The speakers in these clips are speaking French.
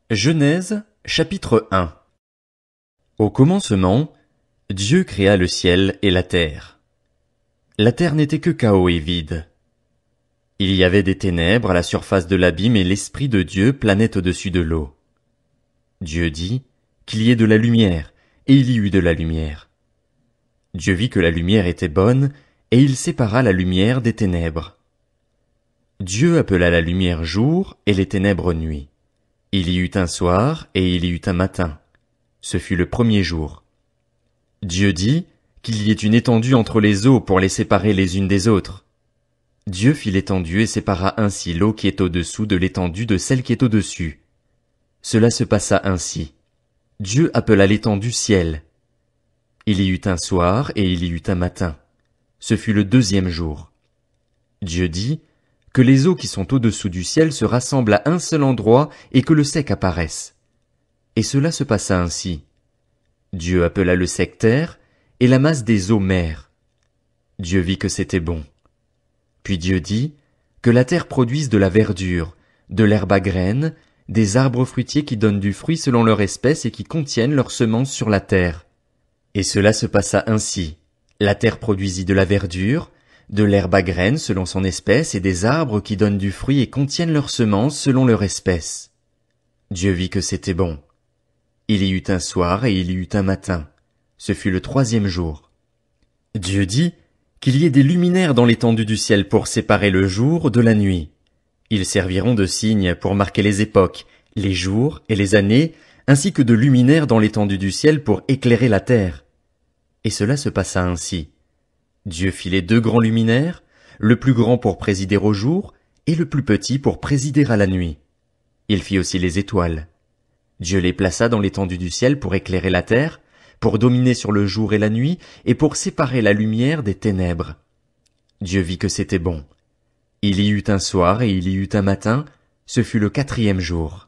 Genèse, chapitre 1. Au commencement, Dieu créa le ciel et la terre. La terre n'était que chaos et vide. Il y avait des ténèbres à la surface de l'abîme et l'Esprit de Dieu planait au-dessus de l'eau. Dieu dit qu'il y ait de la lumière, et il y eut de la lumière. Dieu vit que la lumière était bonne, et il sépara la lumière des ténèbres. Dieu appela la lumière jour et les ténèbres nuit. Il y eut un soir et il y eut un matin. Ce fut le premier jour. Dieu dit qu'il y ait une étendue entre les eaux pour les séparer les unes des autres. Dieu fit l'étendue et sépara ainsi l'eau qui est au-dessous de l'étendue de celle qui est au-dessus. Cela se passa ainsi. Dieu appela l'étendue ciel. Il y eut un soir et il y eut un matin. Ce fut le deuxième jour. Dieu dit que les eaux qui sont au-dessous du ciel se rassemblent à un seul endroit et que le sec apparaisse. Et cela se passa ainsi. Dieu appela le sec terre et la masse des eaux mer. Dieu vit que c'était bon. Puis Dieu dit que la terre produise de la verdure, de l'herbe à graines, des arbres fruitiers qui donnent du fruit selon leur espèce et qui contiennent leurs semences sur la terre. Et cela se passa ainsi. La terre produisit de la verdure, de l'herbe à graines selon son espèce et des arbres qui donnent du fruit et contiennent leurs semences selon leur espèce. Dieu vit que c'était bon. Il y eut un soir et il y eut un matin. Ce fut le troisième jour. Dieu dit qu'il y ait des luminaires dans l'étendue du ciel pour séparer le jour de la nuit. Ils serviront de signes pour marquer les époques, les jours et les années, ainsi que de luminaires dans l'étendue du ciel pour éclairer la terre. Et cela se passa ainsi. Dieu fit les deux grands luminaires, le plus grand pour présider au jour, et le plus petit pour présider à la nuit. Il fit aussi les étoiles. Dieu les plaça dans l'étendue du ciel pour éclairer la terre, pour dominer sur le jour et la nuit, et pour séparer la lumière des ténèbres. Dieu vit que c'était bon. Il y eut un soir et il y eut un matin, ce fut le quatrième jour.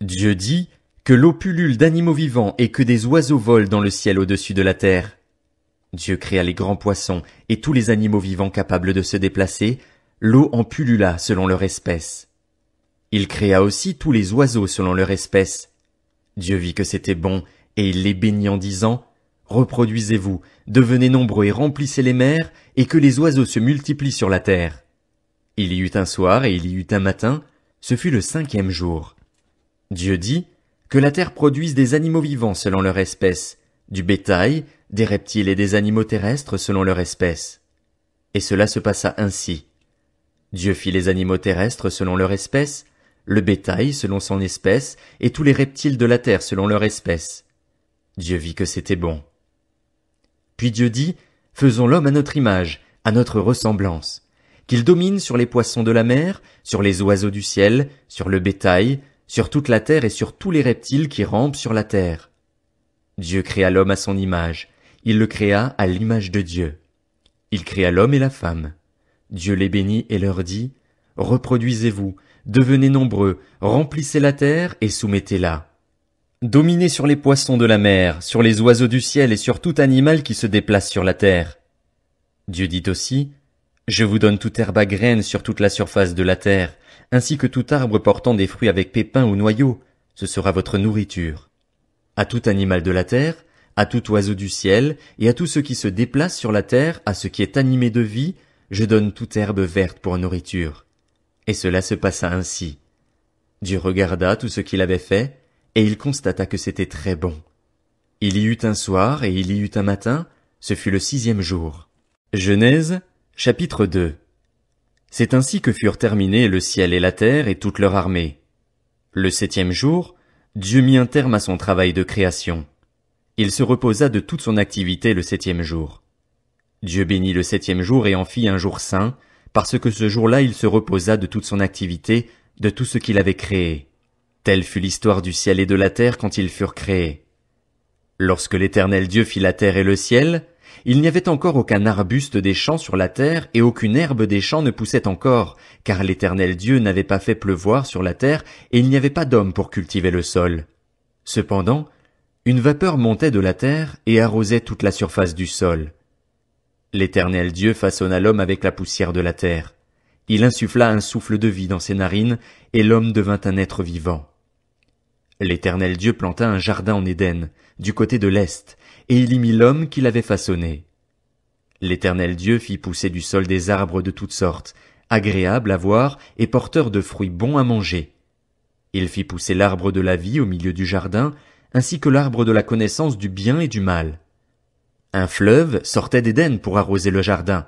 Dieu dit que l'eau pullule d'animaux vivants et que des oiseaux volent dans le ciel au-dessus de la terre. Dieu créa les grands poissons et tous les animaux vivants capables de se déplacer, l'eau en pullula selon leur espèce. Il créa aussi tous les oiseaux selon leur espèce. Dieu vit que c'était bon, et il les bénit en disant, « Reproduisez-vous, devenez nombreux et remplissez les mers, et que les oiseaux se multiplient sur la terre. » Il y eut un soir et il y eut un matin, ce fut le cinquième jour. Dieu dit que la terre produise des animaux vivants selon leur espèce, du bétail, des reptiles et des animaux terrestres selon leur espèce. Et cela se passa ainsi. Dieu fit les animaux terrestres selon leur espèce, le bétail selon son espèce, et tous les reptiles de la terre selon leur espèce. Dieu vit que c'était bon. Puis Dieu dit, faisons l'homme à notre image, à notre ressemblance, qu'il domine sur les poissons de la mer, sur les oiseaux du ciel, sur le bétail, sur toute la terre et sur tous les reptiles qui rampent sur la terre. Dieu créa l'homme à son image, il le créa à l'image de Dieu. Il créa l'homme et la femme. Dieu les bénit et leur dit, « Reproduisez-vous, devenez nombreux, remplissez la terre et soumettez-la. Dominez sur les poissons de la mer, sur les oiseaux du ciel et sur tout animal qui se déplace sur la terre. » Dieu dit aussi, « Je vous donne toute herbe à graines sur toute la surface de la terre, ainsi que tout arbre portant des fruits avec pépins ou noyaux, ce sera votre nourriture. À tout animal de la terre, à tout oiseau du ciel, et à tout ce qui se déplace sur la terre, à ce qui est animé de vie, je donne toute herbe verte pour nourriture. » Et cela se passa ainsi. Dieu regarda tout ce qu'il avait fait, et il constata que c'était très bon. Il y eut un soir et il y eut un matin, ce fut le sixième jour. Genèse, chapitre 2. C'est ainsi que furent terminés le ciel et la terre et toute leur armée. Le septième jour, Dieu mit un terme à son travail de création. Il se reposa de toute son activité le septième jour. Dieu bénit le septième jour et en fit un jour saint, parce que ce jour-là il se reposa de toute son activité, de tout ce qu'il avait créé. Telle fut l'histoire du ciel et de la terre quand ils furent créés. Lorsque l'Éternel Dieu fit la terre et le ciel, il n'y avait encore aucun arbuste des champs sur la terre et aucune herbe des champs ne poussait encore, car l'Éternel Dieu n'avait pas fait pleuvoir sur la terre et il n'y avait pas d'homme pour cultiver le sol. Cependant, une vapeur montait de la terre et arrosait toute la surface du sol. L'Éternel Dieu façonna l'homme avec la poussière de la terre. Il insuffla un souffle de vie dans ses narines, et l'homme devint un être vivant. L'Éternel Dieu planta un jardin en Éden, du côté de l'Est, et il y mit l'homme qu'il avait façonné. L'Éternel Dieu fit pousser du sol des arbres de toutes sortes, agréables à voir et porteurs de fruits bons à manger. Il fit pousser l'arbre de la vie au milieu du jardin, ainsi que l'arbre de la connaissance du bien et du mal. Un fleuve sortait d'Éden pour arroser le jardin,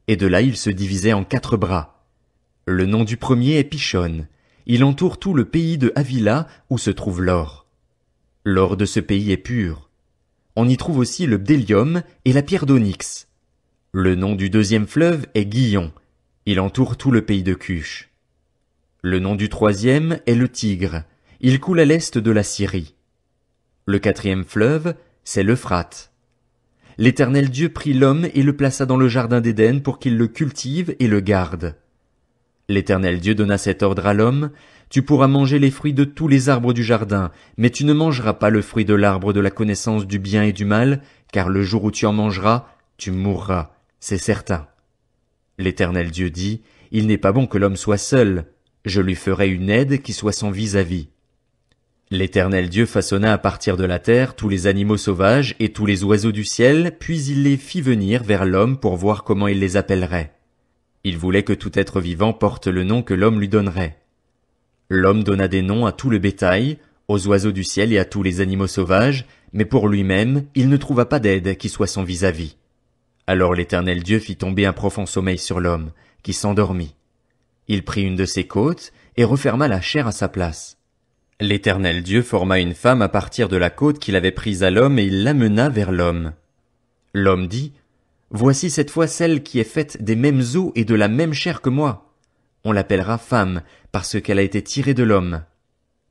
et de là il se divisait en 4 bras. Le nom du premier est Pishon. Il entoure tout le pays de Havila où se trouve l'or. L'or de ce pays est pur. On y trouve aussi le bdellium et la pierre d'onyx. Le nom du deuxième fleuve est Gihon. Il entoure tout le pays de Cush. Le nom du troisième est le Tigre. Il coule à l'est de la Syrie. Le 4e fleuve, c'est l'Euphrate. L'Éternel Dieu prit l'homme et le plaça dans le jardin d'Éden pour qu'il le cultive et le garde. L'Éternel Dieu donna cet ordre à l'homme: tu pourras manger les fruits de tous les arbres du jardin, mais tu ne mangeras pas le fruit de l'arbre de la connaissance du bien et du mal, car le jour où tu en mangeras, tu mourras, c'est certain. L'Éternel Dieu dit: il n'est pas bon que l'homme soit seul, je lui ferai une aide qui soit son vis-à-vis. L'Éternel Dieu façonna à partir de la terre tous les animaux sauvages et tous les oiseaux du ciel, puis il les fit venir vers l'homme pour voir comment il les appellerait. Il voulait que tout être vivant porte le nom que l'homme lui donnerait. L'homme donna des noms à tout le bétail, aux oiseaux du ciel et à tous les animaux sauvages, mais pour lui-même, il ne trouva pas d'aide qui soit son vis-à-vis. Alors l'Éternel Dieu fit tomber un profond sommeil sur l'homme, qui s'endormit. Il prit une de ses côtes et referma la chair à sa place. L'Éternel Dieu forma une femme à partir de la côte qu'il avait prise à l'homme et il l'amena vers l'homme. L'homme dit: voici cette fois celle qui est faite des mêmes os et de la même chair que moi. On l'appellera femme, parce qu'elle a été tirée de l'homme.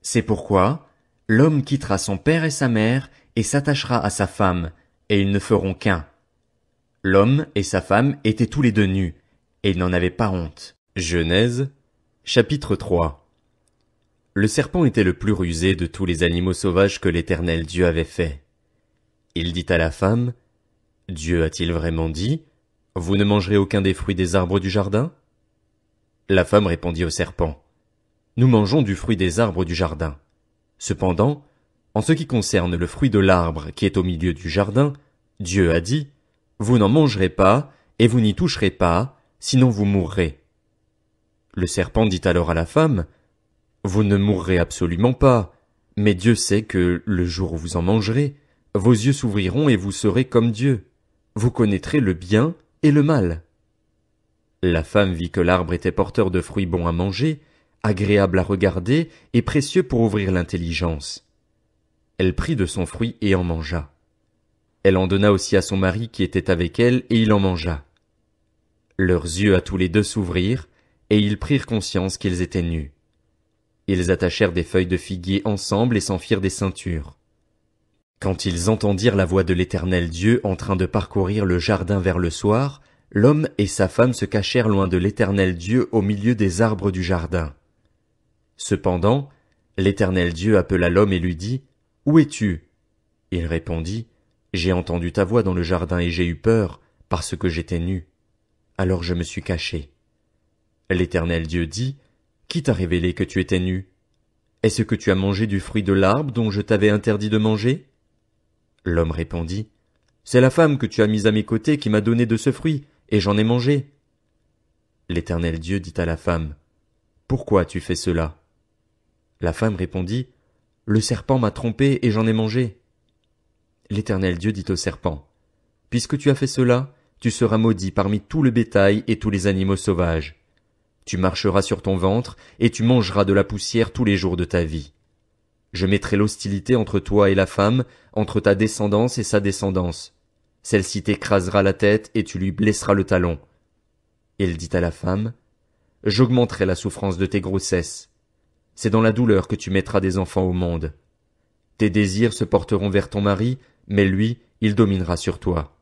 C'est pourquoi l'homme quittera son père et sa mère et s'attachera à sa femme, et ils ne feront qu'un. L'homme et sa femme étaient tous les deux nus, et ils n'en avaient pas honte. Genèse, chapitre 3. Le serpent était le plus rusé de tous les animaux sauvages que l'Éternel Dieu avait fait. Il dit à la femme: Dieu a-t-il vraiment dit: vous ne mangerez aucun des fruits des arbres du jardin? La femme répondit au serpent: nous mangeons du fruit des arbres du jardin. Cependant, en ce qui concerne le fruit de l'arbre qui est au milieu du jardin, Dieu a dit: vous n'en mangerez pas, et vous n'y toucherez pas, sinon vous mourrez. Le serpent dit alors à la femme: vous ne mourrez absolument pas, mais Dieu sait que, le jour où vous en mangerez, vos yeux s'ouvriront et vous serez comme Dieu. Vous connaîtrez le bien et le mal. La femme vit que l'arbre était porteur de fruits bons à manger, agréable à regarder et précieux pour ouvrir l'intelligence. Elle prit de son fruit et en mangea. Elle en donna aussi à son mari qui était avec elle, et il en mangea. Leurs yeux à tous les deux s'ouvrirent, et ils prirent conscience qu'ils étaient nus. Ils attachèrent des feuilles de figuier ensemble et s'en firent des ceintures. Quand ils entendirent la voix de l'Éternel Dieu en train de parcourir le jardin vers le soir, l'homme et sa femme se cachèrent loin de l'Éternel Dieu au milieu des arbres du jardin. Cependant, l'Éternel Dieu appela l'homme et lui dit: où es-tu? Il répondit: j'ai entendu ta voix dans le jardin et j'ai eu peur, parce que j'étais nu. Alors je me suis caché. L'Éternel Dieu dit: qui t'a révélé que tu étais nu? Est-ce que tu as mangé du fruit de l'arbre dont je t'avais interdit de manger? L'homme répondit: c'est la femme que tu as mise à mes côtés qui m'a donné de ce fruit, et j'en ai mangé. L'Éternel Dieu dit à la femme: pourquoi as-tu fait cela? La femme répondit: le serpent m'a trompé et j'en ai mangé. L'Éternel Dieu dit au serpent: puisque tu as fait cela, tu seras maudit parmi tout le bétail et tous les animaux sauvages. Tu marcheras sur ton ventre, et tu mangeras de la poussière tous les jours de ta vie. Je mettrai l'hostilité entre toi et la femme, entre ta descendance et sa descendance. Celle-ci t'écrasera la tête et tu lui blesseras le talon. Il dit à la femme: j'augmenterai la souffrance de tes grossesses. C'est dans la douleur que tu mettras des enfants au monde. Tes désirs se porteront vers ton mari, mais lui, il dominera sur toi.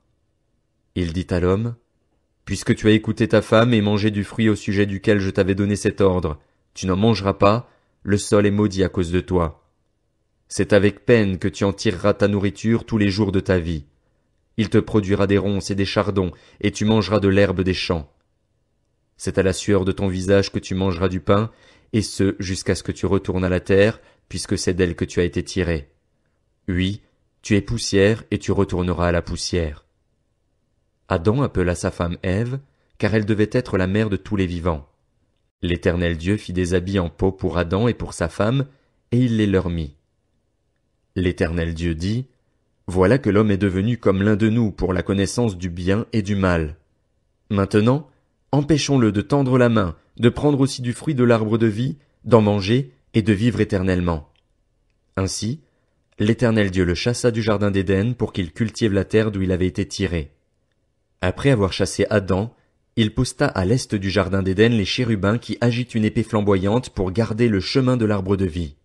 Il dit à l'homme: puisque tu as écouté ta femme et mangé du fruit au sujet duquel je t'avais donné cet ordre, tu n'en mangeras pas, le sol est maudit à cause de toi. C'est avec peine que tu en tireras ta nourriture tous les jours de ta vie. Il te produira des ronces et des chardons, et tu mangeras de l'herbe des champs. C'est à la sueur de ton visage que tu mangeras du pain, et ce jusqu'à ce que tu retournes à la terre, puisque c'est d'elle que tu as été tiré. Oui, tu es poussière et tu retourneras à la poussière. Adam appela sa femme Ève, car elle devait être la mère de tous les vivants. L'Éternel Dieu fit des habits en peau pour Adam et pour sa femme, et il les leur mit. L'Éternel Dieu dit, Voilà que l'homme est devenu comme l'un de nous pour la connaissance du bien et du mal. Maintenant, empêchons-le de tendre la main, de prendre aussi du fruit de l'arbre de vie, d'en manger et de vivre éternellement. Ainsi, l'Éternel Dieu le chassa du jardin d'Éden pour qu'il cultive la terre d'où il avait été tiré. Après avoir chassé Adam, il posta à l'est du jardin d'Éden les chérubins qui agitent une épée flamboyante pour garder le chemin de l'arbre de vie.